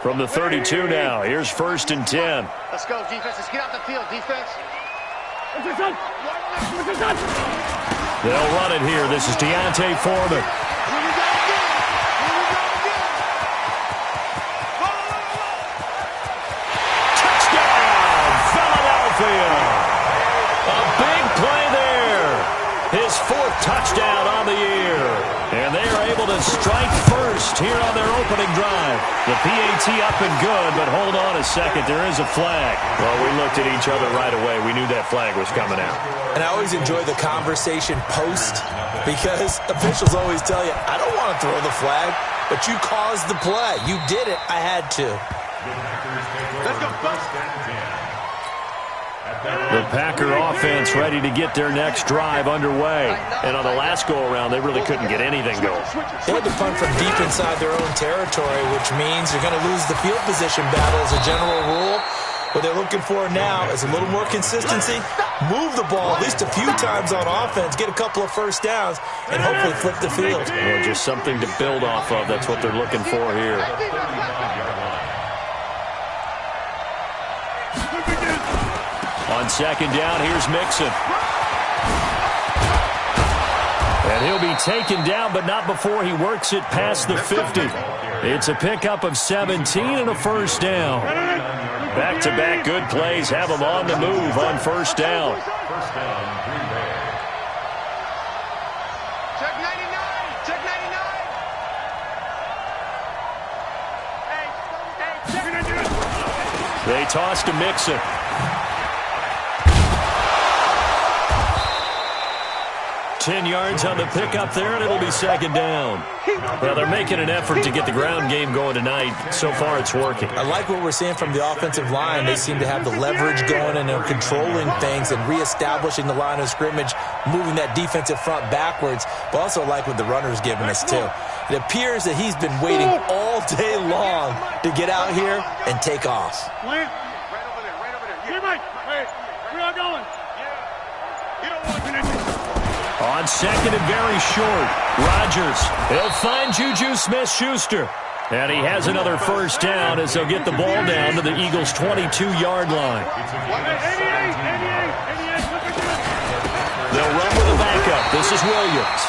From the 32 now, here's 1st and 10. Let's go, defense. Let's get out the field, defense. They'll run it here. This is Deontay Foreman. Touchdown, Philadelphia. A big play there. His 4th touchdown on the year. And they are able to strike first here on their opening drive. The PAT up and good, but hold on a second. There is a flag. Well, we looked at each other right away. We knew that flag was coming out. And I always enjoy the conversation post because officials always tell you, I don't want to throw the flag, but you caused the play. You did it. I had to. Let's go, The Packer offense ready to get their next drive underway. And on the last go-around, they really couldn't get anything going. They had to punt from deep inside their own territory, which means you're going to lose the field position battle as a general rule. What they're looking for now is a little more consistency, move the ball at least a few times on offense, get a couple of first downs, and hopefully flip the field. Well, just something to build off of. That's what they're looking for here. On 2nd down, here's Mixon. And he'll be taken down, but not before he works it past the 50. It's a pickup of 17 and a 1st down. Back-to-back good plays have him on the move on 1st down. Check 99. Check 99. They toss to Mixon. Ten yards on the pickup there, and it'll be 2nd down. Well, they're making an effort to get the ground game going tonight. So far, it's working. I like what we're seeing from the offensive line. They seem to have the leverage going, and they're controlling things and reestablishing the line of scrimmage, moving that defensive front backwards, but also like what the runner's giving us, too. It appears that he's been waiting all day long to get out here and take off. Right over there. Right over there. Here, Mike. Wait. We are going. Yeah. You don't want to connect. On 2nd and very short, Rodgers. He'll find Juju Smith-Schuster. And he has another 1st down as they'll get the ball down to the Eagles' 22-yard line. They'll run with a backup. This is Williams.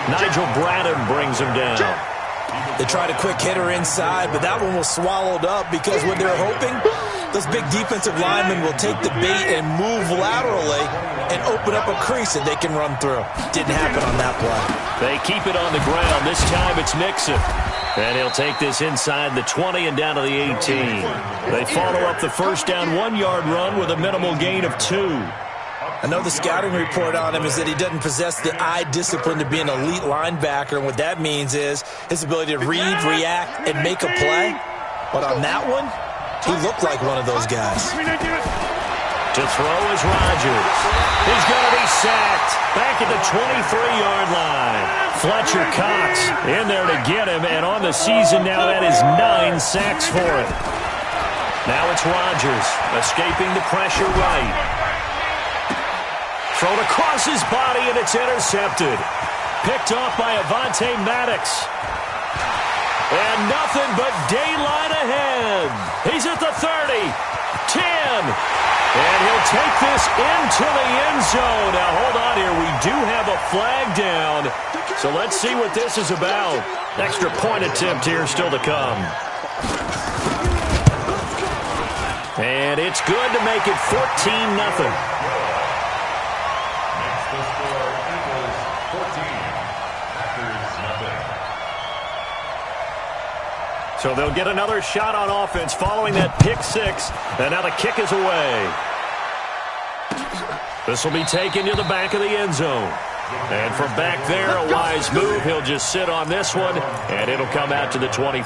Nigel Bradham brings him down. They tried a quick hitter inside, but that one was swallowed up because what they're hoping, those big defensive linemen will take the bait and move laterally and open up a crease that they can run through. Didn't happen on that play. They keep it on the ground. This time it's Mixon. And he'll take this inside the 20 and down to the 18. They follow up the 1st down 1-yard run with a minimal gain of 2. I know the scouting report on him is that he doesn't possess the eye discipline to be an elite linebacker. And what that means is his ability to read, react, and make a play. But on that one, he looked like one of those guys. To throw is Rodgers. He's going to be sacked back at the 23-yard line. Fletcher Cox in there to get him, and on the season now that is 9 sacks for him. Now it's Rodgers escaping the pressure right. Thrown across his body, and it's intercepted. Picked off by Avonte Maddox. And nothing but daylight ahead. He's at the 30, 10. And he'll take this into the end zone. Now, hold on here. We do have a flag down. So let's see what this is about. Extra point attempt here still to come. And it's good to make it 14-0. So they'll get another shot on offense following that pick 6. And now the kick is away. This will be taken to the back of the end zone. And from back there, a wise move. He'll just sit on this one, and it'll come out to the 25.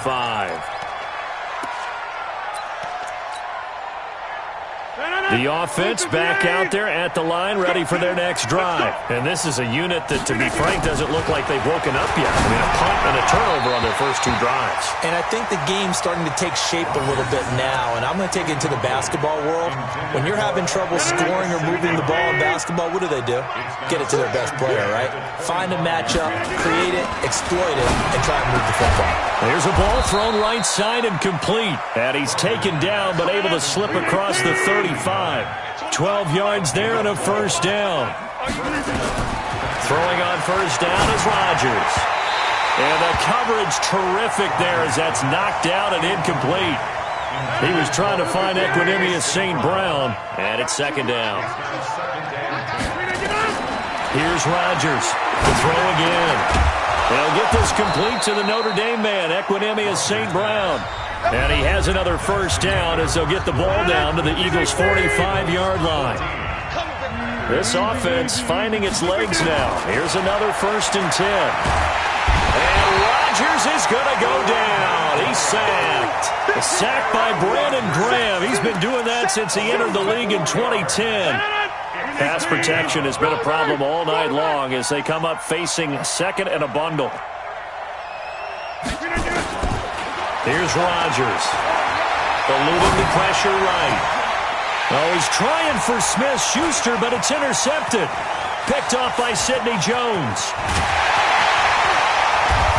The offense back out there at the line, ready for their next drive. And this is a unit that, to be frank, doesn't look like they've woken up yet. I mean, a punt and a turnover on their first 2 drives. And I think the game's starting to take shape a little bit now. And I'm going to take it into the basketball world. When you're having trouble scoring or moving the ball in basketball, what do? Get it to their best player, right? Find a matchup, create it, exploit it, and try and move the football. There's a ball thrown right side and complete. And he's taken down, but able to slip across the 35. 12 yards there and a first down. Throwing on first down is Rodgers. And the coverage terrific there as that's knocked out and incomplete. He was trying to find Equinemius St. Brown, and it's second down. Here's Rodgers to throw again. They'll get this complete to the Notre Dame man, Equinemius St. Brown. And he has another first down as they'll get the ball down to the Eagles' 45-yard line. This offense finding its legs now. Here's another 1st and 10. And Rodgers is going to go down. He's sacked. A sack by Brandon Graham. He's been doing that since he entered the league in 2010. Pass protection has been a problem all night long as they come up facing second and a bundle. Here's Rodgers. Eluding the pressure right. Oh, he's trying for Smith-Schuster, but it's intercepted. Picked off by Sidney Jones.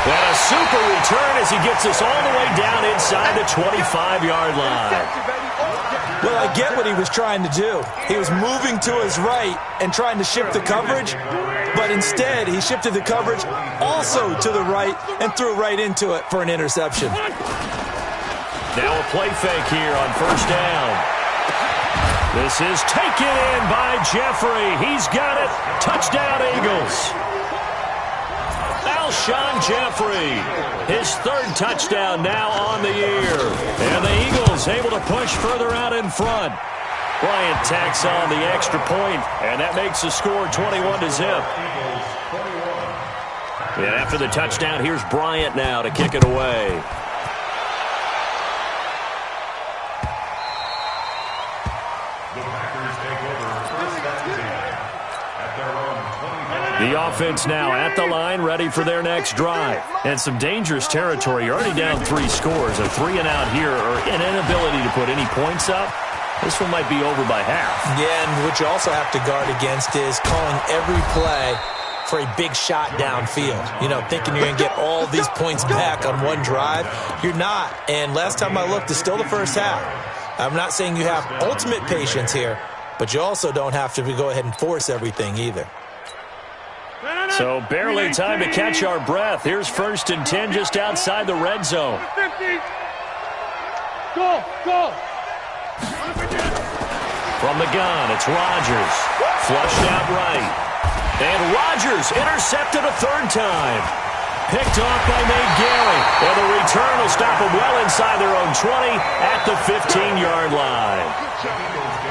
And a super return as he gets us all the way down inside the 25-yard line. Well, I get what he was trying to do. He was moving to his right and trying to shift the coverage, but instead he shifted the coverage also to the right and threw right into it for an interception. Now a play fake here on first down. This is taken in by Jeffrey. He's got it. Touchdown, Eagles. Alshon Jeffrey, his 3rd touchdown now on the year. And the Eagles able to push further out in front. Bryant tacks on the extra point, and that makes the score 21-0. And after the touchdown, here's Bryant now to kick it away. The offense now at the line, ready for their next drive. And some dangerous territory. You're already down 3 scores. A 3-and-out here, or an inability to put any points up. This one might be over by half. Yeah, and what you also have to guard against is calling every play for a big shot downfield. You know, thinking you're going to get all these points back on one drive. You're not. And last time I looked, it's still the first half. I'm not saying you have ultimate patience here, but you also don't have to go ahead and force everything either. So barely time to catch our breath. Here's 1st and 10 just outside the red zone. Go. From the gun, it's Rodgers. Flushed out right. And Rodgers intercepted a 3rd time. Picked off by Nate Gary. And the return will stop them well inside their own 20 at the 15-yard line.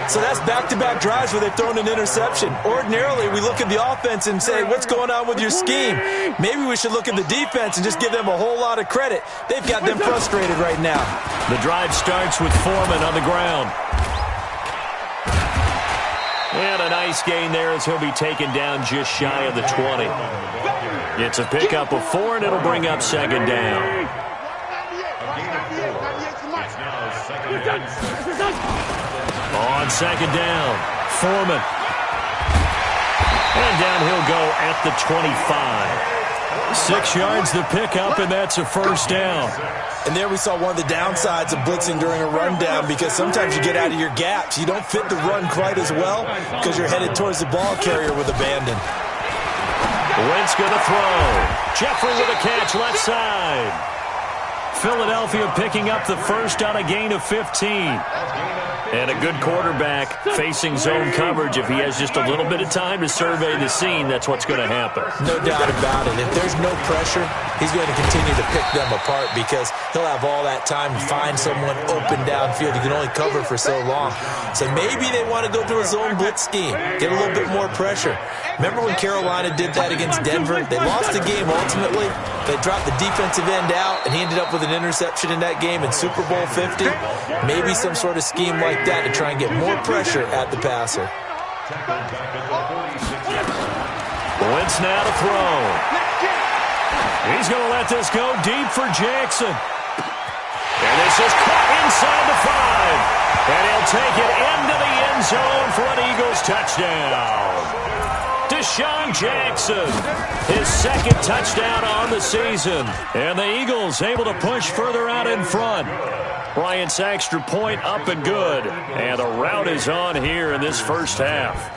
So that's back-to-back drives where they've thrown an interception. Ordinarily, we look at the offense and say, what's going on with your scheme? Maybe we should look at the defense and just give them a whole lot of credit. They've got them frustrated right now. The drive starts with Foreman on the ground. And a nice gain there as he'll be taken down just shy of the 20. It's a pickup of 4, and it'll bring up 2nd down. On 2nd down, Foreman. And down he'll go at the 25. 6 yards the pickup, and that's a first down. And there we saw one of the downsides of blitzing during a rundown, because sometimes you get out of your gaps. You don't fit the run quite as well because you're headed towards the ball carrier with abandon. Wentz going to throw. Jeffrey with a catch left side. Philadelphia picking up the first on a gain of 15. And a good quarterback facing zone coverage. If he has just a little bit of time to survey the scene, that's what's going to happen. No doubt about it. If there's no pressure, he's going to continue to pick them apart because he'll have all that time to find someone open downfield. You can only cover for so long. So maybe they want to go to a zone blitz scheme, get a little bit more pressure. Remember when Carolina did that against Denver? They lost the game ultimately, They dropped the defensive end out, and he ended up with an interception in that game in Super Bowl 50. Maybe some sort of scheme like that to try and get more pressure at the passer. Wentz now to throw. He's going to let this go deep for Jackson. And this is caught inside the 5. And he'll take it into the end zone for an Eagles touchdown. Deshaun Jackson, his second touchdown on the season. And the Eagles able to push further out in front. Bryant's extra point up and good. And the route is on here in this first half.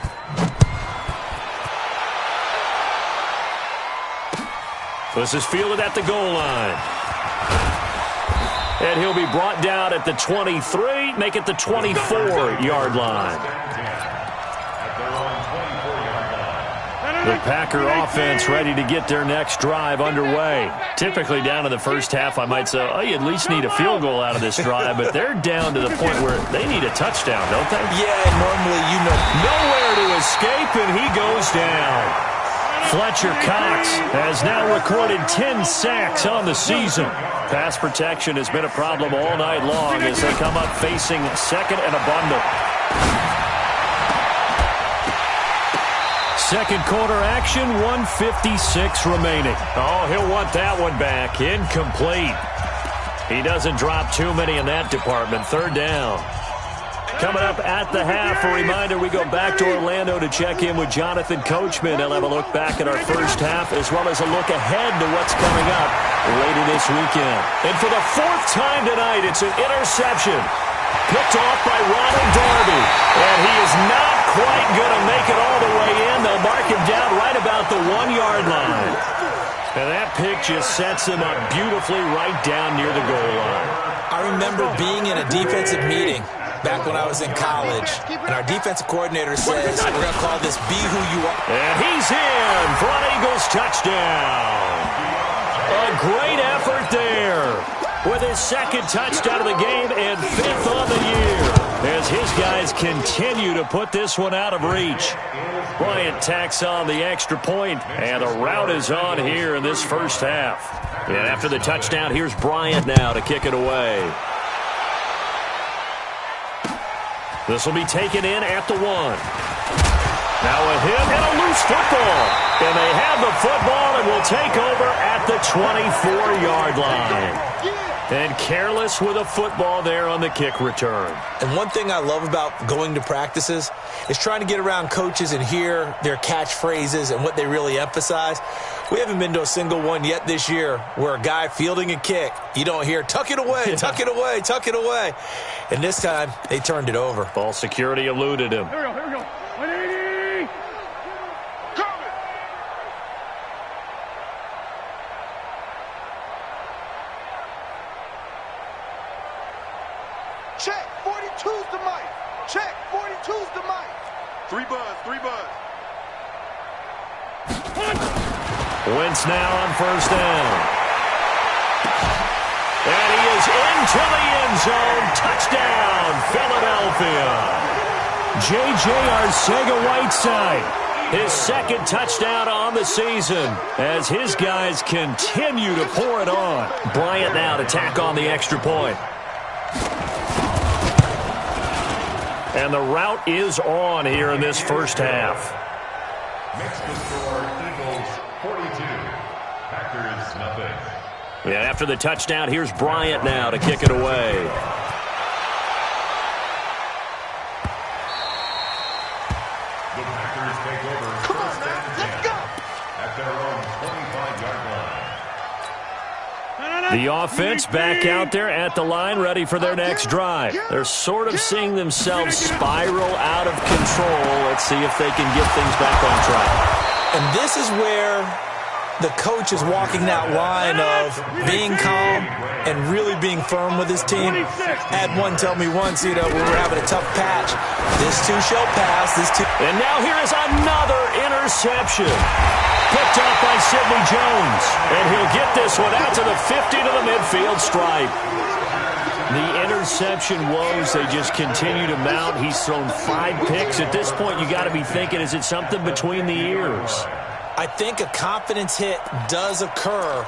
This is fielded at the goal line. And he'll be brought down at the 23, make it the 24-yard line. The Packer offense ready to get their next drive underway. Typically down in the first half, I might say, oh, you at least need a field goal out of this drive, but they're down to the point where they need a touchdown, don't they? Yeah, normally, you know. Nowhere to escape, and he goes down. Fletcher Cox has now recorded 10 sacks on the season. Pass protection has been a problem all night long as they come up facing second and abundant. Second quarter action, 1:56 remaining. Oh, he'll want that one back. Incomplete. He doesn't drop too many in that department. Third down. Coming up at the half, a reminder, we go back to Orlando to check in with Jonathan Coachman. He'll have a look back at our first half as well as a look ahead to what's coming up later this weekend. And for the fourth time tonight, it's an interception. Picked off by Ronald Darby. And he is not quite going to make it all the way in. They'll mark him down right about the 1-yard line. And that pick just sets him up beautifully right down near the goal line. I remember being in a defensive meeting back when I was in college, and our defensive coordinator says, we're going to call this Be Who You Are. And he's in for an Eagles touchdown. A great effort there with his second touchdown of the game and 5th on the year as his guys continue to put this one out of reach. Bryant tacks on the extra point, and the route is on here in this first half. And after the touchdown, here's Bryant now to kick it away. This will be taken in at the 1. Now a hit and a loose football. And they have the football and will take over at the 24-yard line. And careless with a football there on the kick return. And one thing I love about going to practices is trying to get around coaches and hear their catchphrases and what they really emphasize. We haven't been to a single one yet this year where a guy fielding a kick, you don't hear, tuck it away, tuck it away, tuck it away. And this time, they turned it over. Ball security eluded him. Here we go. 180. Coming. Check. 42's the mic. Check. 42's the mic. 3 buzz. 3 buzz. Wentz now on first down. And he is into the end zone. Touchdown, Philadelphia. J.J. Arcega-Whiteside, his second touchdown on the season as his guys continue to pour it on. Bryant now to tack on the extra point. And the route is on here in this first half. Makes the score Eagles 42, Packers nothing. Yeah, after the touchdown, here's Bryant now to kick it away. The Packers take over first and 10 at their own 25-yard line. The offense back out there at the line, ready for their next drive. They're sort of seeing themselves spiral out of control. Let's see if they can get things back on track. And this is where the coach is walking that line of being calm and really being firm with his team. Had one tell me once, we were having a tough patch. This too shall pass. And now here is another interception. Picked off by Sidney Jones. And he'll get this one out to the 50 to the midfield stripe. The interception woes, they just continue to mount. He's thrown 5 picks. At this point, you got to be thinking, is it something between the ears? I think a confidence hit does occur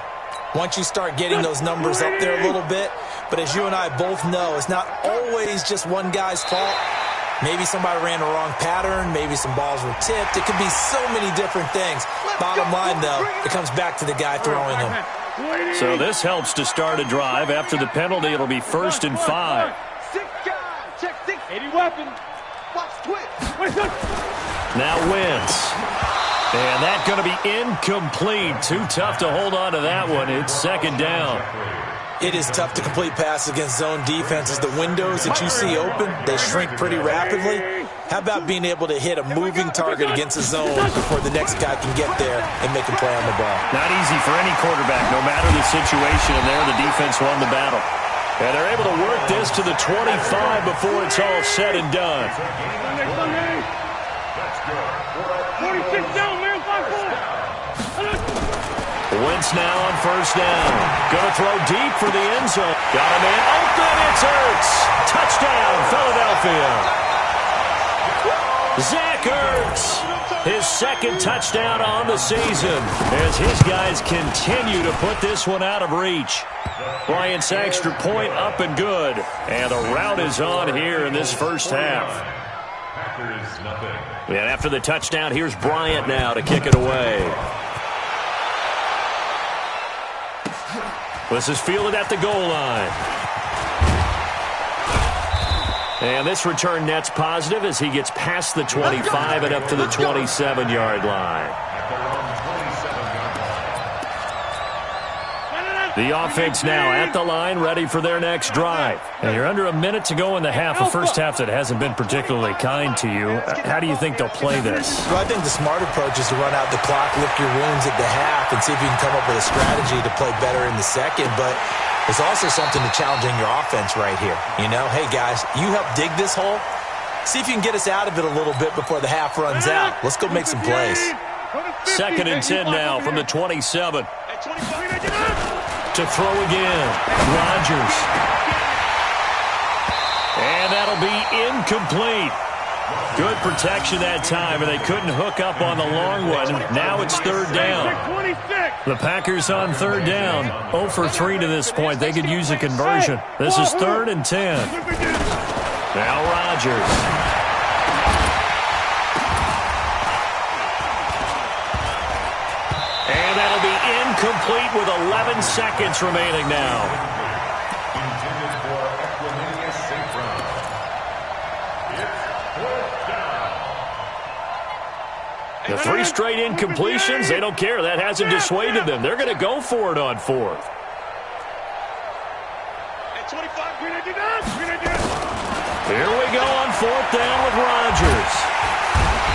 once you start getting those numbers up there a little bit. But as you and I both know, it's not always just one guy's fault. Maybe somebody ran a wrong pattern. Maybe some balls were tipped. It could be so many different things. Bottom line, though, it comes back to the guy throwing them. So this helps to start a drive. After the penalty, it'll be 1st and 5. 6 guys. Check 6. 80 weapons. Watch twitch. Now Wentz. And that's going to be incomplete. Too tough to hold on to that one. It's 2nd down. It is tough to complete passes against zone defenses. The windows that you see open, they shrink pretty rapidly. How about being able to hit a moving target against a zone before the next guy can get there and make a play on the ball? Not easy for any quarterback, no matter the situation, and there the defense won the battle. And they're able to work this to the 25 before it's all said and done. 46 down, man. 5-4. Wentz now on 1st down. Going to throw deep for the end zone. Got him in. Open. It's Ertz. Touchdown, Philadelphia. Zach Ertz. His 2nd touchdown on the season as his guys continue to put this one out of reach. Bryant's extra point up and good. And the route is on here in this first half. And after the touchdown, here's Bryant now to kick it away. This is fielded at the goal line. And this return net's positive as he gets past the 25 and up to the 27-yard line. The offense now at the line, ready for their next drive. And you're under a minute to go in the half, a first half that hasn't been particularly kind to you. How do you think they'll play this? Well, I think the smart approach is to run out the clock, lick your wounds at the half, and see if you can come up with a strategy to play better in the second. But there's also something to challenging your offense right here. You know, hey, guys, you help dig this hole. See if you can get us out of it a little bit before the half runs out. Let's go make some plays. 2nd and 10 now from the 27. To throw again, Rodgers. And that'll be incomplete. Good protection that time, and they couldn't hook up on the long one. Now it's 3rd down. The Packers on 3rd down. 0 for 3 to this point. They could use a conversion. This is 3rd and 10. Now Rodgers. And that'll be incomplete with 11 seconds remaining now. Intended for Equanimeous St. Brown. It's 4th down. The 3 straight incompletions, they don't care. That hasn't dissuaded them. They're going to go for it on 4th. Here we go on 4th down with Rodgers.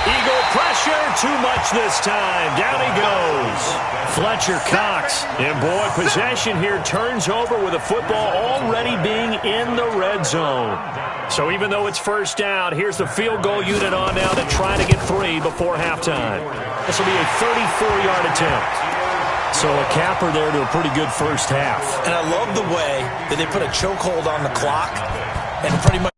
Eagle pressure, too much this time. Down he goes. Fletcher Cox. And boy, possession here turns over with the football already being in the red zone. So even though it's 1st down, here's the field goal unit on now to try to get 3 before halftime. This will be a 34-yard attempt. So a capper there to a pretty good first half. And I love the way that they put a chokehold on the clock and pretty much